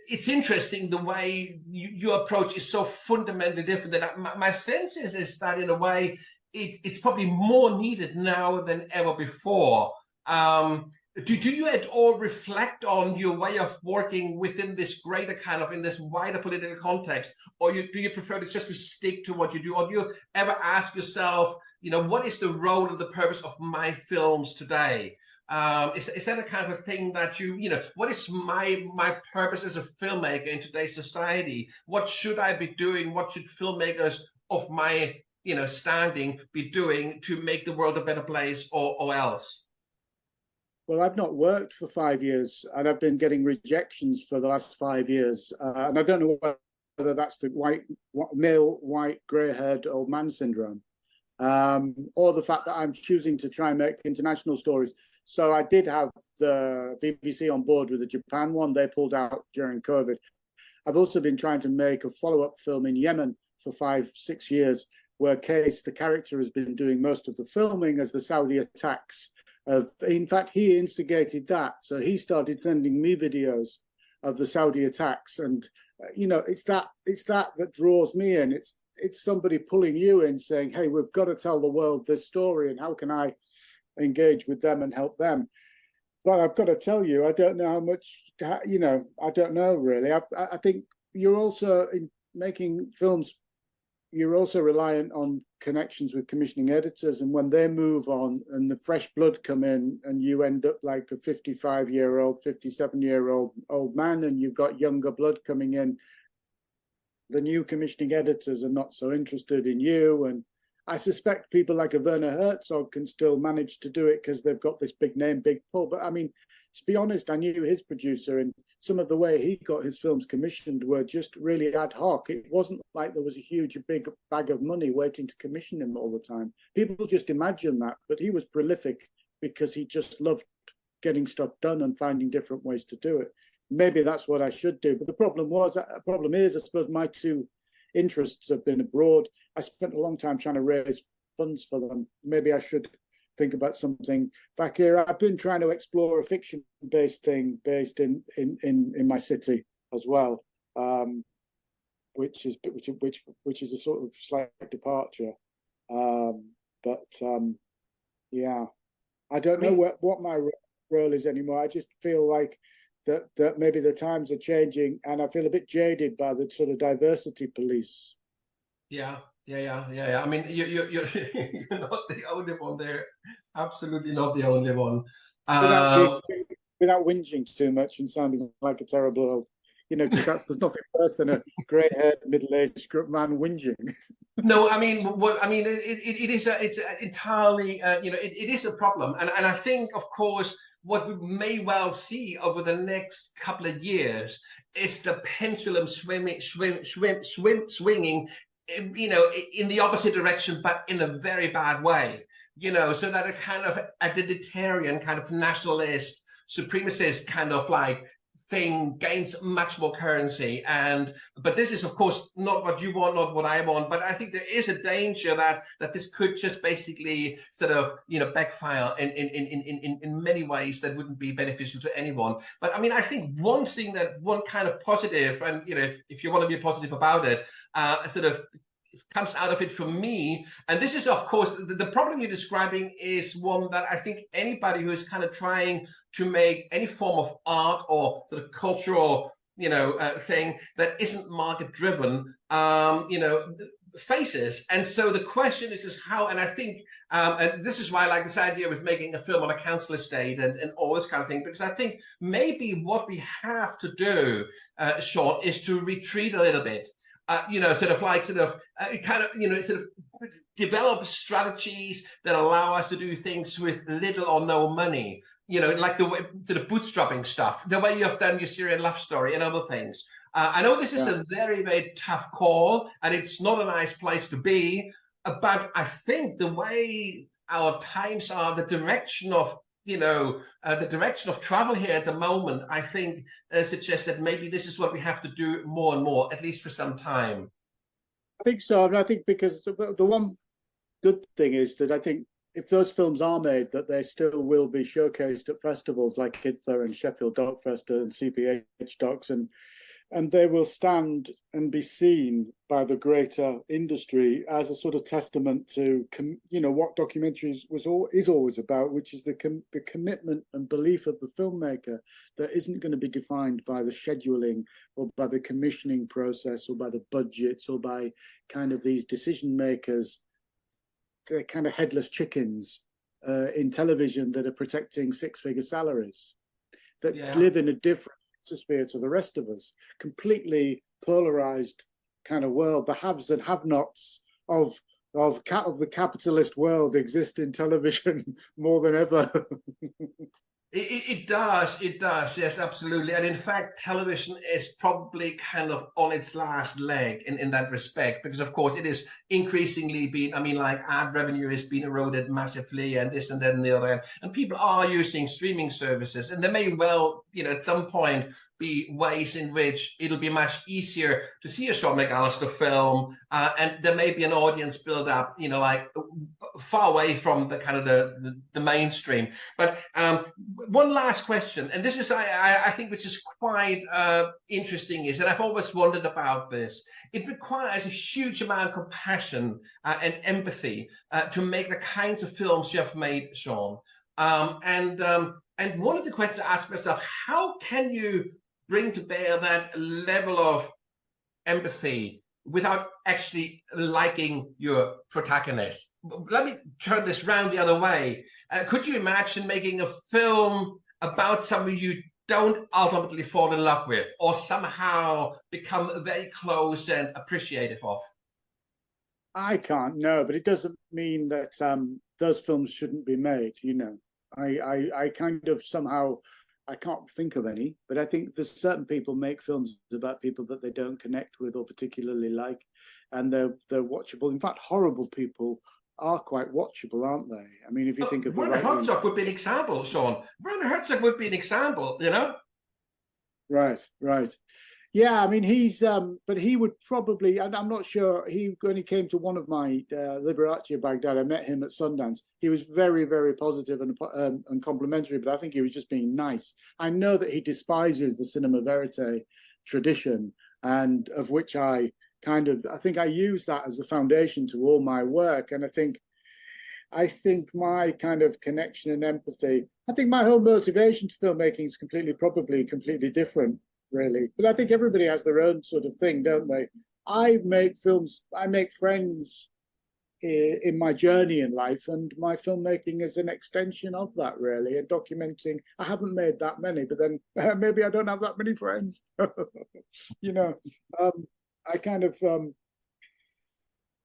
It's interesting the way your approach is so fundamentally different. That my sense is that in a way, it's probably more needed now than ever before. Do you at all reflect on your way of working within this greater kind of, in this wider political context, or do you prefer to just to stick to what you do? Or do you ever ask yourself, what is the role and the purpose of my films today? Is that a kind of a thing that what is my purpose as a filmmaker in today's society? What should I be doing? What should filmmakers of my standing be doing to make the world a better place, or else? Well, I've not worked for 5 years, and I've been getting rejections for the last 5 years. And I don't know whether that's the male, white, grey-haired old man syndrome, or the fact that I'm choosing to try and make international stories. So I did have the BBC on board with the Japan one. They pulled out during COVID. I've also been trying to make a follow-up film in Yemen for 5-6 years, where Case, the character, has been doing most of the filming as the Saudi attacks. In fact, he instigated that. So he started sending me videos of the Saudi attacks. And, it's that draws me in. It's somebody pulling you in saying, hey, we've got to tell the world this story, and how can I engage with them and help them? But I've got to tell you, I don't know how much, I don't know really. I think you're also, in making films, you're also reliant on connections with commissioning editors, and when they move on and the fresh blood come in, and you end up like a 55-year-old, 57-year-old old man, and you've got younger blood coming in, the new commissioning editors are not so interested in you. And I suspect people like a Werner Herzog can still manage to do it because they've got this big name, big pull. But I mean, to be honest, I knew his producer, and some of the way he got his films commissioned were just really ad hoc. It wasn't like there was a huge, big bag of money waiting to commission him all the time. People just imagine that, but he was prolific because he just loved getting stuff done and finding different ways to do it. Maybe that's what I should do. But the problem is, I suppose my two interests have been abroad. I spent a long time trying to raise funds for them. Maybe I should think about something back here. I've been trying to explore a fiction-based thing based in my city as well, which is a sort of slight departure. Yeah, I don't know what my role is anymore. I just feel like that maybe the times are changing, and I feel a bit jaded by the sort of diversity police. Yeah. I mean, you're not the only one there. Absolutely not the only one. Without whinging too much and sounding like a terrible old, because there's nothing worse than a grey-haired, middle-aged man whinging. No, I mean, it's entirely, it is a problem, and I think, of course, what we may well see over the next couple of years is the pendulum swinging, in the opposite direction, but in a very bad way, so that a kind of identitarian, kind of nationalist, supremacist kind of like thing gains much more currency. But this is, of course, not what you want, not what I want. But I think there is a danger that this could just basically sort of, backfire in many ways that wouldn't be beneficial to anyone. But I mean, I think one kind of positive, and if you want to be positive about it, sort of comes out of it for me, and this is, of course, the problem you're describing is one that I think anybody who is kind of trying to make any form of art or sort of cultural, thing that isn't market driven, faces. And so the question is how, and I think, and this is why I like this idea of making a film on a council estate and all this kind of thing, because I think maybe what we have to do, Sean, is to retreat a little bit. kind of, sort of develop strategies that allow us to do things with little or no money, like the way, sort of bootstrapping stuff, the way you have done your Syrian Love Story and other things. I know this is a very, very tough call, and it's not a nice place to be, but I think the way our times are, the direction of travel here at the moment, I think suggests that maybe this is what we have to do more and more, at least for some time. I think so. And I think because the one good thing is that I think if those films are made, that they still will be showcased at festivals like IDFA and Sheffield Doc Festa and CPH Docs, and they will stand and be seen by the greater industry as a sort of testament to, what documentaries is always about, which is the commitment and belief of the filmmaker that isn't going to be defined by the scheduling or by the commissioning process or by the budgets or by kind of these decision makers. They're kind of headless chickens in television that are protecting six-figure salaries, that live in a different sphere to the rest of us, completely polarized kind of world. The haves and have-nots of the capitalist world exist in television more than ever. It does, yes, absolutely. And in fact, television is probably kind of on its last leg in that respect, because of course it is increasingly been, like ad revenue has been eroded massively and this and that and the other, and people are using streaming services, and there may well, at some point be ways in which it'll be much easier to see a Sean McAllister film, and there may be an audience build up, like far away from the kind of the mainstream. But one last question, and this is I think which is quite interesting, is, and I've always wondered about this, it requires a huge amount of compassion and empathy to make the kinds of films you have made, Sean. And one of the questions I ask myself, how can you bring to bear that level of empathy without actually liking your protagonist? Let me turn this round the other way. Could you imagine making a film about somebody you don't ultimately fall in love with, or somehow become very close and appreciative of? I can't, no, but it doesn't mean that those films shouldn't be made. I kind of somehow, I can't think of any, but I think there's certain people make films about people that they don't connect with or particularly like, and they're watchable. In fact, horrible people are quite watchable, aren't they? I mean, if you think of Werner Herzog would be an example, Sean. Werner Herzog would be an example, Right. Yeah, I mean, he's, but he would probably, and I'm not sure, when he came to one of my Liberace of Baghdad, I met him at Sundance. He was very, very positive and complimentary, but I think he was just being nice. I know that he despises the cinema verite tradition, and of which I think I use that as the foundation to all my work. And I think my kind of connection and empathy, I think my whole motivation to filmmaking is completely different, really. But I think everybody has their own sort of thing, don't they? I make films, I make friends in my journey in life, and my filmmaking is an extension of that, really. And documenting, I haven't made that many, but then maybe I don't have that many friends. I kind of,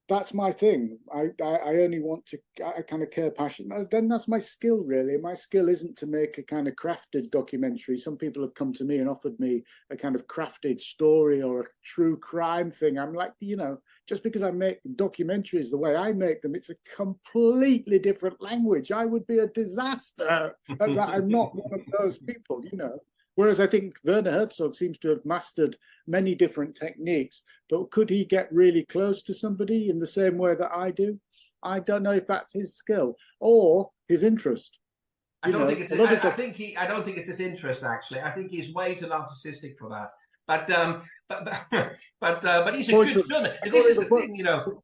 that's my thing. I only want to, I kind of care passionately. Then that's my skill, really. My skill isn't to make a kind of crafted documentary. Some people have come to me and offered me a kind of crafted story or a true crime thing. I'm like, just because I make documentaries the way I make them, it's a completely different language. I would be a disaster at that. I'm not one of those people, Whereas I think Werner Herzog seems to have mastered many different techniques, but could he get really close to somebody in the same way that I do? I don't know if that's his skill or his interest. I don't think it's his interest, actually. I think he's way too narcissistic for that. But he's a good filmer. This is the thing, The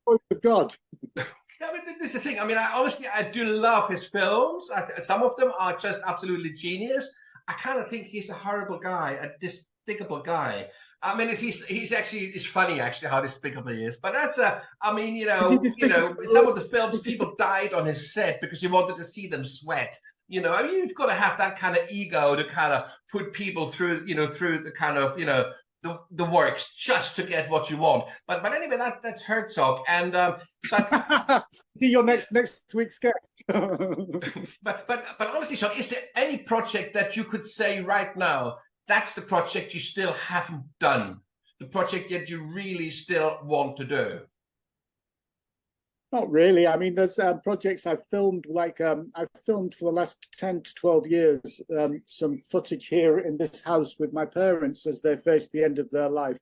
voice of God. Yeah, but this is the thing. I mean, I do love his films. Some of them are just absolutely genius. I kind of think he's a horrible guy, a despicable guy. I mean, it's funny actually how despicable he is. But that's some of the films people died on his set because he wanted to see them sweat. I mean, you've got to have that kind of ego to kind of put people through, through the kind of, the works just to get what you want. But anyway, that's Herzog. And but your next week's guest. but honestly, Sean, is there any project that you could say right now that's the project you still haven't done, the project that you really still want to do? Not really. I mean, there's projects I've filmed, like I've filmed for the last 10 to 12 years, some footage here in this house with my parents as they faced the end of their life.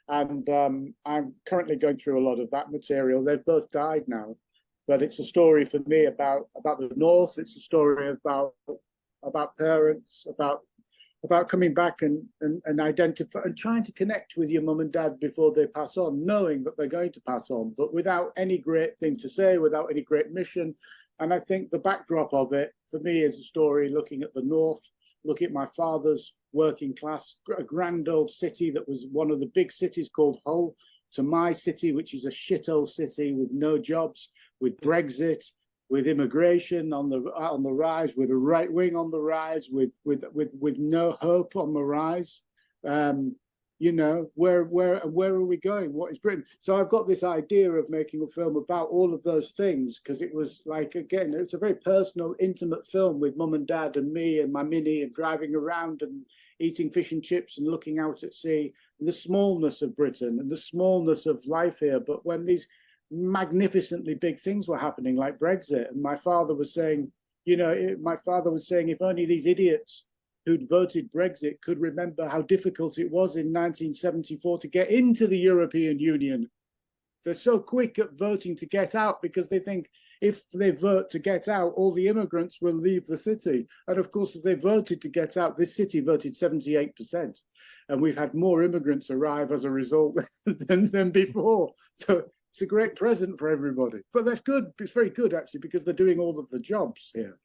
And I'm currently going through a lot of that material. They've both died now, but it's a story for me about the North. It's a story about parents, about coming back and identify and trying to connect with your mum and dad before they pass on, knowing that they're going to pass on, but without any great thing to say, without any great mission. And I think the backdrop of it for me is a story looking at the North, looking at my father's working class, a grand old city that was one of the big cities called Hull, to my city, which is a shithole city with no jobs, with Brexit, with immigration on the rise, with a right wing on the rise, with no hope on the rise. You know, where are we going? What is Britain? So I've got this idea of making a film about all of those things, because it was like, again, it's a very personal, intimate film with mum and dad and me and my Mini, and driving around and eating fish and chips and looking out at sea, and the smallness of Britain and the smallness of life here. But when these magnificently big things were happening, like Brexit, and my father was saying, if only these idiots who'd voted Brexit could remember how difficult it was in 1974 to get into the European Union. They're so quick at voting to get out because they think if they vote to get out, all the immigrants will leave the city. And of course, if they voted to get out, this city voted 78%. And we've had more immigrants arrive as a result than before. So it's a great present for everybody. But that's good. It's very good, actually, because they're doing all of the jobs here.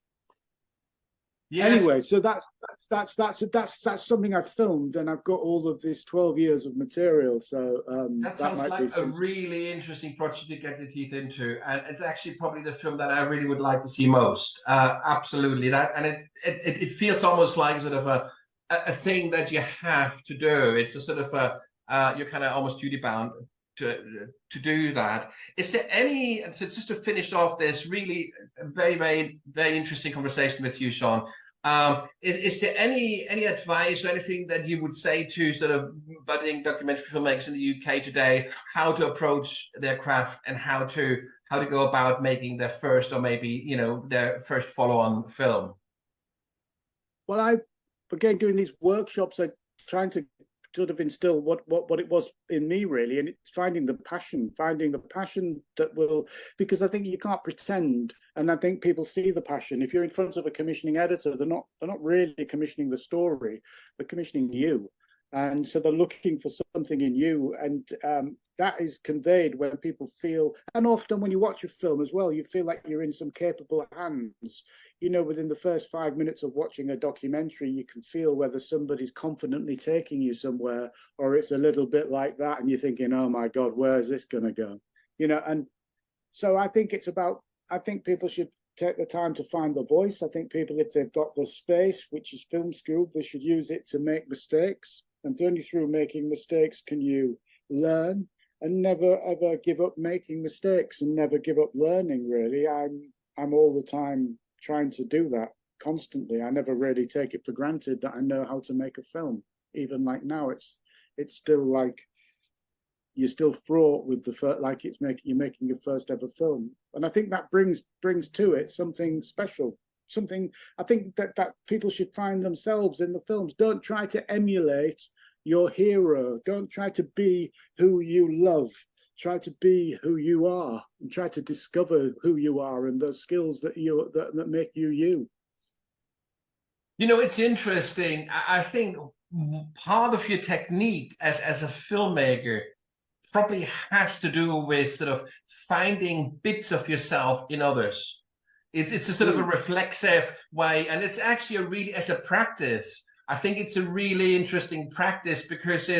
Yes. Anyway, so that's something I've filmed, and I've got all of this 12 years of material. So that sounds like a really interesting project to get your teeth into, and it's actually probably the film that I really would like to see most. Absolutely, that, and it feels almost like sort of a thing that you have to do. It's a sort of you're kind of almost duty bound to do that. Is there any, so just to finish off this really very, very, very interesting conversation with you, Sean, is there any advice or anything that you would say to sort of budding documentary filmmakers in the UK today, how to approach their craft and how to go about making their first, or maybe, you know, their first follow-on film? Well, again, doing these workshops, I'm trying to sort of instill what it was in me, really, and it's finding the passion that will, because I think you can't pretend, and I think people see the passion. If you're in front of a commissioning editor, they're not really commissioning the story, they're commissioning you, and so they're looking for something in you, and that is conveyed when people feel, and often when you watch a film as well, you feel like you're in some capable hands. You know, within the first 5 minutes of watching a documentary, you can feel whether somebody's confidently taking you somewhere, or it's a little bit like that, and you're thinking, oh my God, where is this going to go? You know, and so I think I think people should take the time to find the voice. I think people, if they've got the space, which is film school, they should use it to make mistakes. And only through making mistakes can you learn, and never ever give up making mistakes and never give up learning, really. I'm all the time trying to do that constantly. I never really take it for granted that I know how to make a film. Even like now, it's still like you're still fraught with the first, like you're making your first ever film. And I think that brings to it something special. Something I think that people should find themselves in the films. Don't try to emulate your hero. Don't try to be who you love. Try to be who you are, and try to discover who you are and those skills that make you you. You know, it's interesting. I think part of your technique as a filmmaker probably has to do with sort of finding bits of yourself in others. It's a sort of a reflexive way, and it's actually a really, as a practice, I think it's a really interesting practice, because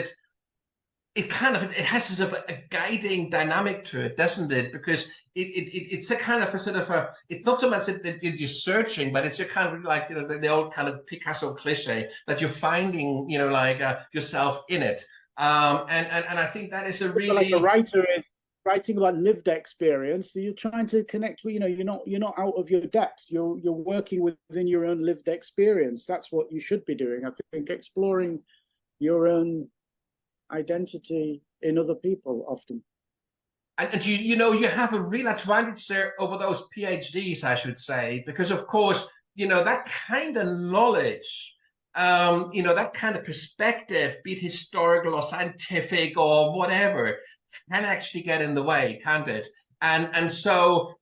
it kind of, it has sort of a guiding dynamic to it, doesn't it? Because it's a kind of a sort of a, it's not so much that you're searching, but it's a kind of like, you know, the old kind of Picasso cliche that you're finding, you know, like yourself in it. And I think that is a Like a really, writer is writing about lived experience. So you're trying to connect with, you know, you're not out of your depth. You're working within your own lived experience. That's what you should be doing. I think exploring your own identity in other people often. and you know, you have a real advantage there over those PhDs, I should say, because of course, you know, that kind of knowledge, you know, that kind of perspective, be it historical or scientific or whatever, can actually get in the way, can't it? And so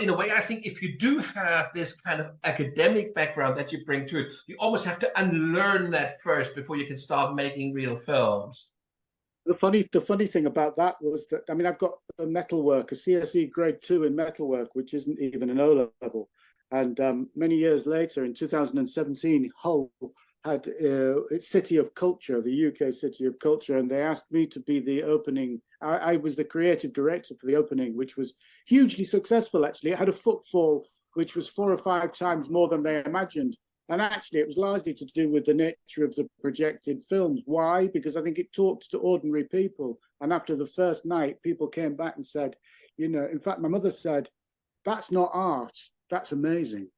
in a way, I think if you do have this kind of academic background that you bring to it, you almost have to unlearn that first before you can start making real films. The funny thing about that was that, I mean, I've got a metalwork, a CSE grade 2 in metalwork, which isn't even an O level. And many years later, in 2017, Hull had its City of Culture, the UK City of Culture, and they asked me to be the opening. I was the creative director for the opening, which was hugely successful, actually. It had a footfall which was 4 or 5 times more than they imagined. And actually, it was largely to do with the nature of the projected films. Why? Because I think it talked to ordinary people. And after the first night, people came back and said, you know, in fact, my mother said, that's not art, that's amazing.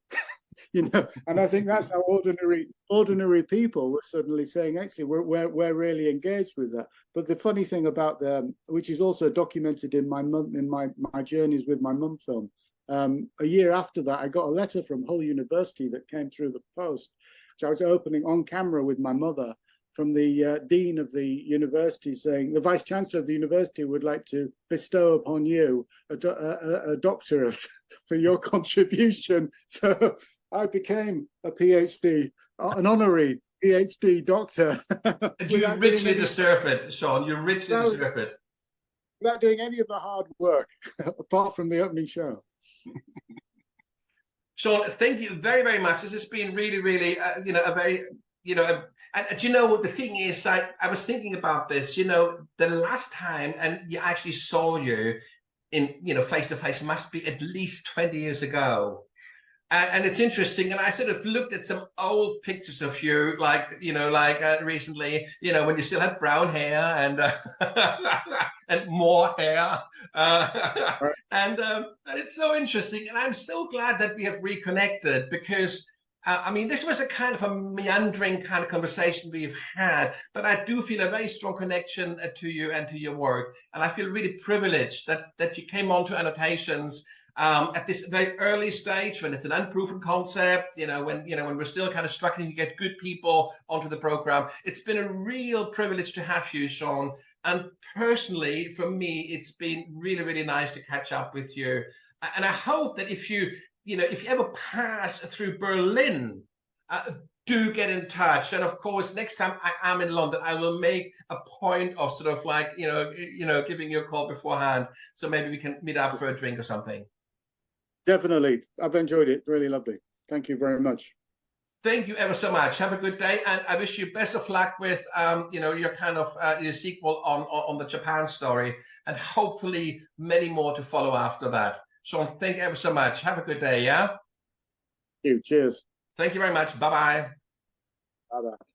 You know, and I think that's how ordinary people were suddenly saying, actually, we're really engaged with that. But the funny thing about them, which is also documented in my journeys with my mum film, a year after that, I got a letter from Hull University that came through the post, which I was opening on camera with my mother, from the dean of the university, saying the vice chancellor of the university would like to bestow upon you a doctorate for your contribution. So I became a PhD, an honorary PhD doctor. You richly deserve it, Sean. You richly deserve it. Without doing any of the hard work, apart from the opening show. Sean, thank you very, very much. This has been really, really, you know, a very, you know, and you know, the thing is, I was thinking about this, you know, the last time, and you actually saw you in, you know, face to face must be at least 20 years ago. And it's interesting, and I sort of looked at some old pictures of you, like, you know, like recently, you know, when you still had brown hair and and more hair, Right. and it's so interesting, and I'm so glad that we have reconnected because. I mean, this was a kind of a meandering kind of conversation we've had, but I do feel a very strong connection to you and to your work, and I feel really privileged that you came on to Annotations at this very early stage when it's an unproven concept, when we're still kind of struggling to get good people onto the program. It's been a real privilege to have you, Sean. And personally, for me, it's been really, really nice to catch up with you. And I hope that if you ever pass through Berlin, do get in touch. And of course, next time I am in London, I will make a point of sort of like, giving you a call beforehand. So maybe we can meet up for a drink or something. Definitely. I've enjoyed it. Really lovely. Thank you very much. Thank you ever so much. Have a good day. And I wish you best of luck with, your kind of your sequel on the Japan story, and hopefully many more to follow after that. Sean, thank you ever so much. Have a good day. Yeah. Thank you. Cheers. Thank you very much. Bye-bye. Bye-bye.